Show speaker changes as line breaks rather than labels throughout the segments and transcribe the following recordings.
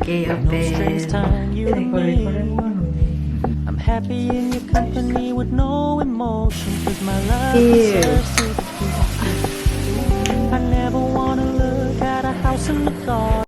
Okay,
I'm happy in your company with no emotion, 'cause my love
Ew.
is I never wanna look at a house in the garden.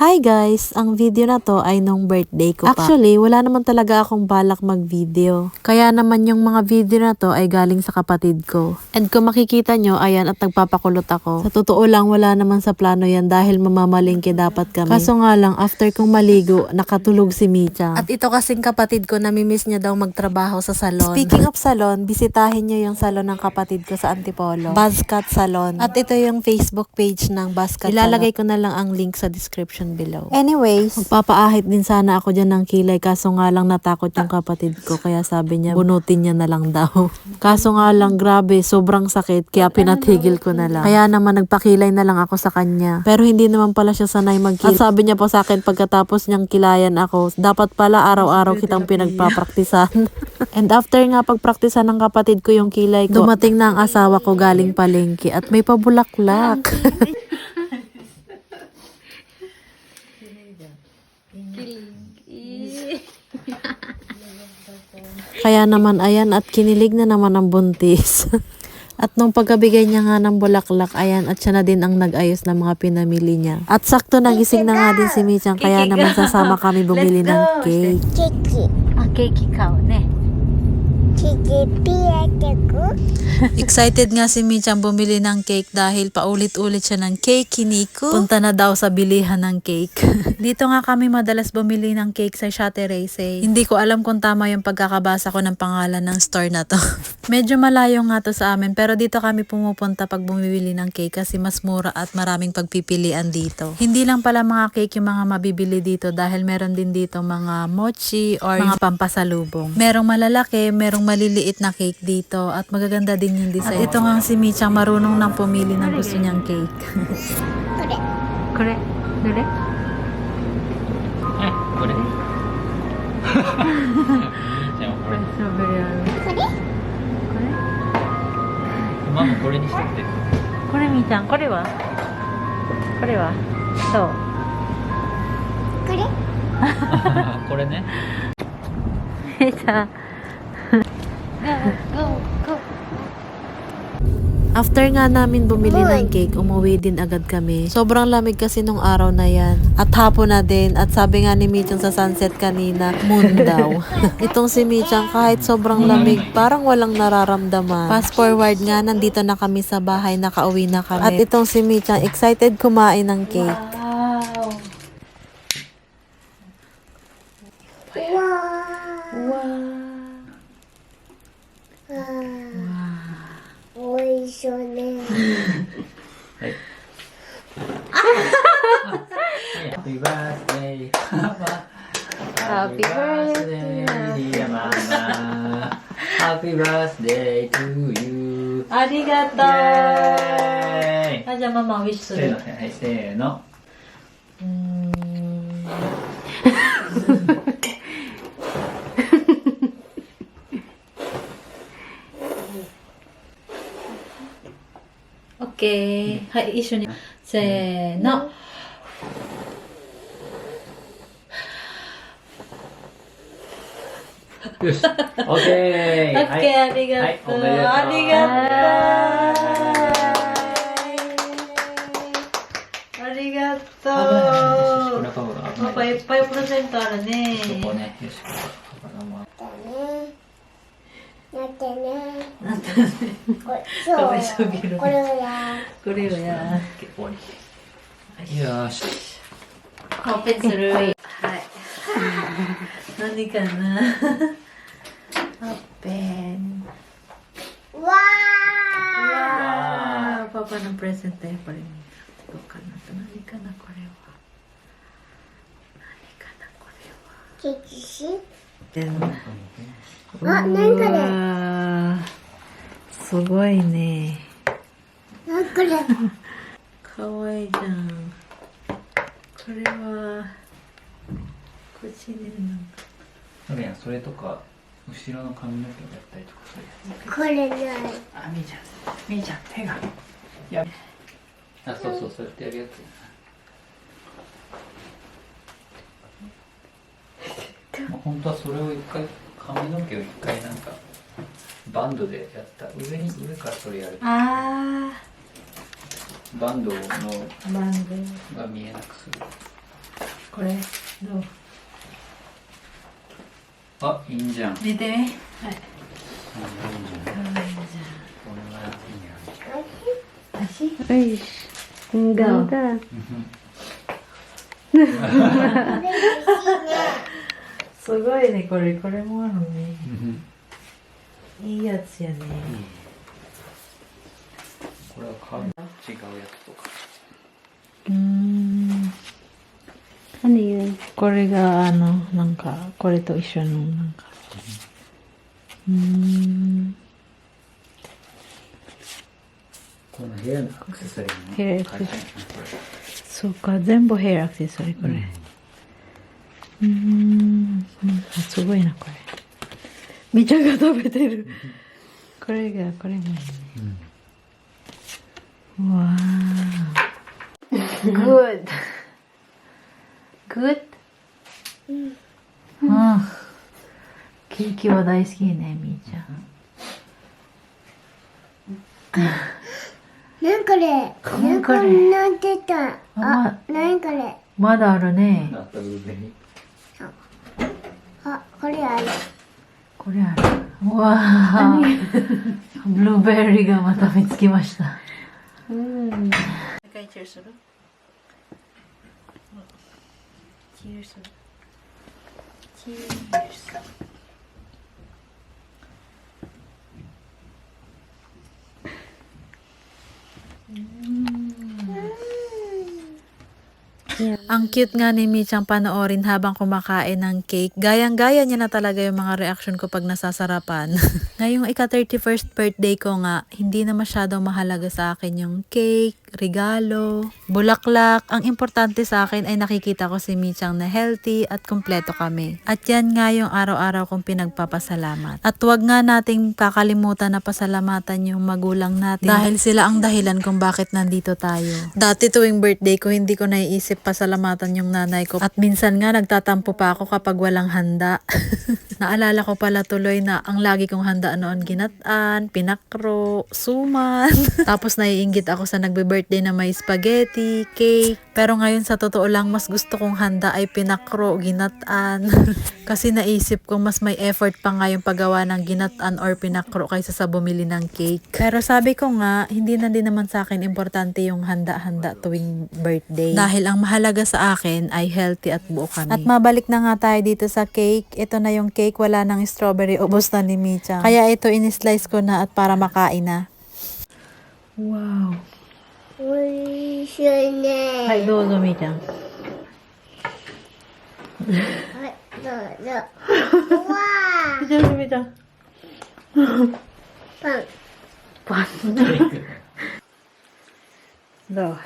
Hi guys! Ang video na to ay nung birthday ko pa. Actually, wala naman talaga akong balak mag-video. Kaya naman yung mga video na to ay galing sa kapatid ko. And kung makikita nyo, ayan at nagpapakulot ako. Sa totoo lang, wala naman sa plano yan dahil mamamalingke dapat kami. Kaso nga lang, after kong maligo, nakatulog si Micha. At ito kasing kapatid ko, namimiss niya daw magtrabaho sa salon. Speaking of salon, bisitahin nyo yung salon ng kapatid ko sa Antipolo. Buzzcut Salon. At ito yung Facebook page ng Buzzcut Salon. Ilalagay ko na lang ang link sa description below. Anyways, magpapaahit din sana ako dyan ng kilay kaso nga lang natakot yung kapatid ko kaya sabi niya bunutin niya na lang daw. Kaso nga lang grabe, sobrang sakit kaya pinatigil ko na lang. Kaya naman nagpakilay na lang ako sa kanya. Pero hindi naman pala siya sanay magkilay. At sabi niya po sa akin pagkatapos niyang kilayan ako, dapat pala araw-araw kitang pinagpapraktisan. And after nga pagpraktisan ng kapatid ko yung kilay ko, dumating na ang asawa ko galing palengke at may pabulaklak. Kaya naman ayan at kinilig na naman ang buntis. At nung pagkabigay niya nga ng bulaklak, ayan at siya na din ang nag-ayos ng mga pinamili niya. At sakto nagising na nga din si Michang kaya naman sasama kami bumili ng cake.
Cake ikaw, ne?
Excited nga si Michang bumili ng cake dahil paulit-ulit siya ng cake Hiniko. Punta na daw sa bilihan ng cake. Dito nga kami madalas bumili ng cake sa Chaterese. Hindi ko alam kung tama yung pagkakabasa ko ng pangalan ng store na to. Medyo malayo nga to sa amin pero dito kami pumupunta pag bumibili ng cake kasi mas mura at maraming pagpipilian dito. Hindi lang pala mga cake yung mga mabibili dito dahil meron din dito mga mochi or mga pampasalubong. Merong malalaki, merong maliliit na cake dito at magaganda din yung design. At ito nga si Michang marunong nang pumili ng gusto niyang cake.
Kore? Dure?
これ。じゃあこれ。ママこれにしとって。
これみーちゃん、これはどう？
これね。
みーちゃん。
After nga namin bumili ng cake, umuwi din agad kami. Sobrang lamig kasi nung araw na yan. At hapon na din. At sabi nga ni Michang sa sunset kanina, moon daw. Itong si Michang kahit sobrang lamig, parang walang nararamdaman. Fast forward nga, nandito na kami sa bahay, nakauwi na kami. At itong si Michang, excited kumain ng cake.
Hey. Happy birthday, Mama.
Happy birthday,
dear Mama. Happy birthday to you.
ありがとう。
イェーイ。
あ、じゃあママウィッシュする。
せーの、はい、せーの。
オッケー。はい、一緒に。せーの。
よし。オッケー。
オッケー、ありがとう。ありがとう。ありがとう。パパいっぱいプレゼントあるね。
ここね、よし。
なんだね。かわいそうぎる。これをや。
終わり。よーし。
オープンする。はい。何かな。オープン。わー。パパのプレゼントやっぱり。どうかな。何かなこれは。何かなこれは。ケーキし。あ、何これ。すごいね。何これ。かわいいじゃん。これは。口に
それやん、それとか後ろの髪の毛をやったりとかそういう
これない。
あ、みーちゃん、みーちゃん、手がやあ、そうそう、そうやってやるやつやな。まあ本当はそれを一回髪の毛を一回なんかバンドでやった上からそれやる
あ
バンドの
ー、バンド。
が見えなくする。
これ、どう？
あ、いいんじゃん。
見てみ。はい。
いいじゃん。これはいいや。
足？よし。Enggak. すごいね、これもあるね。いいやつやね。
これは買う違うやつとか。
何よ。これがなんかこれと一緒のなんか。
このヘアのアクセサリーの
ヘアアクセサリー。そうか、全部ヘアアクセサリーこれ。すごいなこれ。みちゃんが食べてる。これもいいね。わー。Good. Good? ケーキは大好きね、みーちゃん。
なんこれ
何これ
なんてたあ、なんこれ
まだあるね。
あったブルーベリー。
あ、これある
これある。うわあ。ブルーベリーがまた見つけました。チェーする？チェーする？チェーする？Ang
cute nga ni Michang panoorin habang kumakain ng cake. Gayang-gaya niya na talaga yung mga reaction ko pag nasasarapan. Ngayong ika-31st birthday ko nga, hindi na masyadong mahalaga sa akin yung cake, regalo, bulaklak. Ang importante sa akin ay nakikita ko si Michang na healthy at kumpleto kami. At yan nga yung araw-araw kong pinagpapasalamat. At huwag nga nating kakalimutan na pasalamatan yung magulang natin dahil sila ang dahilan kung bakit nandito tayo. Dati tuwing birthday ko, hindi ko naiisip pasalamatan yung nanay ko. At minsan nga nagtatampo pa ako kapag walang handa. Naalala ko pala tuloy na ang lagi kong handa noon ginataan, pinakro, suman. Tapos naiinggit ako sa nagbe-birthday na may spaghetti, cake. Pero ngayon sa totoo lang mas gusto kong handa ay pinakro, ginataan. Kasi naisip ko mas may effort pa nga yung paggawa ng ginataan or pinakro kaysa sa bumili ng cake. Pero sabi ko nga, hindi na din naman sa akin importante yung handa-handa tuwing birthday. Dahil ang mahalaga sa akin ay healthy at buo kami. At mabalik na nga tayo dito sa cake. Ito na yung cake, wala nang strawberry, ubos na ni Michang. Kaya ito in-slice ko na at para makain na.
Wow.
おいしいね
はい、どうぞみーちゃん。
はい、どうぞうわ
みーちゃん、みーちゃん。
ーパン
パン。どう？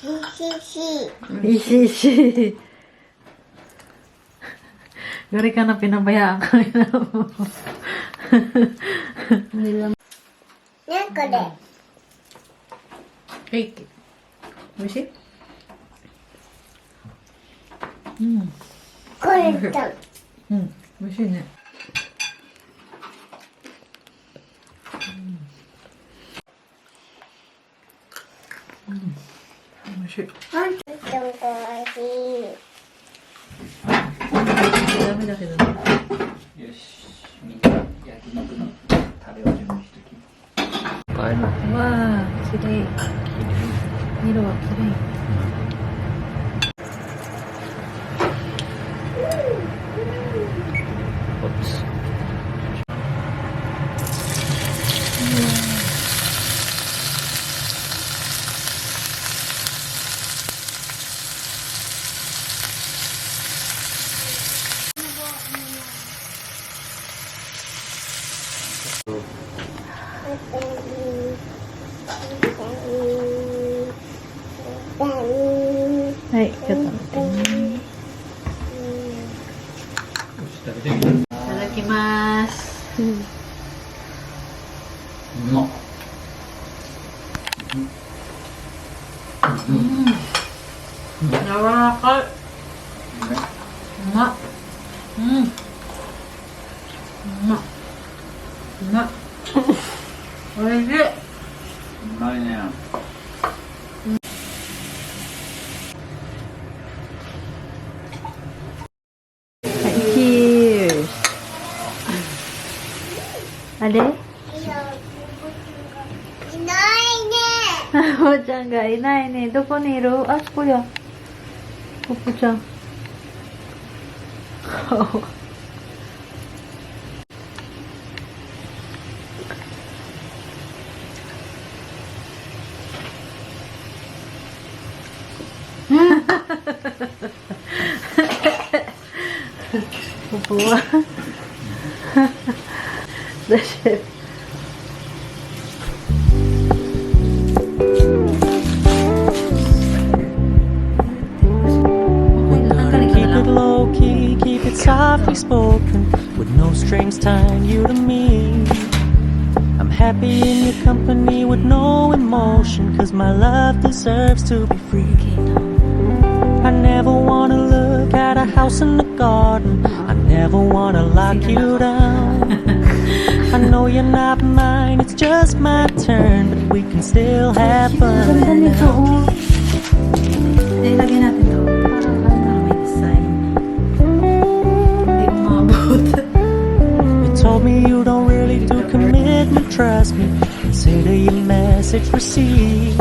おいしい
Isi. Gari ka na pinabayaan ka na mo.
ねこれ
Cake. 美味しい？
これだ
美味しいね。美味しい。
ほんとにおいしい
ダメだけどね。
よし、みんな焼肉のタレを準備しておきます。あれの
わあ、綺麗。色は綺麗。
こっち。
はい、ちょっと待ってね。
よし、食べてみる。
いただきます。
うまっ。
柔らかい。
ね
おいしい。
うまいね。
Cheers! あれ
いないね。
おーちゃんがいないね。どこにいる？あそこや。ポポちゃん。顔。ポポは大丈夫。
Keep it low key, keep it softly spoken, with no strings tying you to me. I'm happy in your company with no emotion, cause my love deserves to be free. I never wanna look at a house in the garden, I never wanna lock you down. I know you're not mine, it's just my turn, but we can still have fun.
Lagyan natin to. Para may design. Hindi umabot.
You told me you don't really do commitment, trust me. Consider your message received.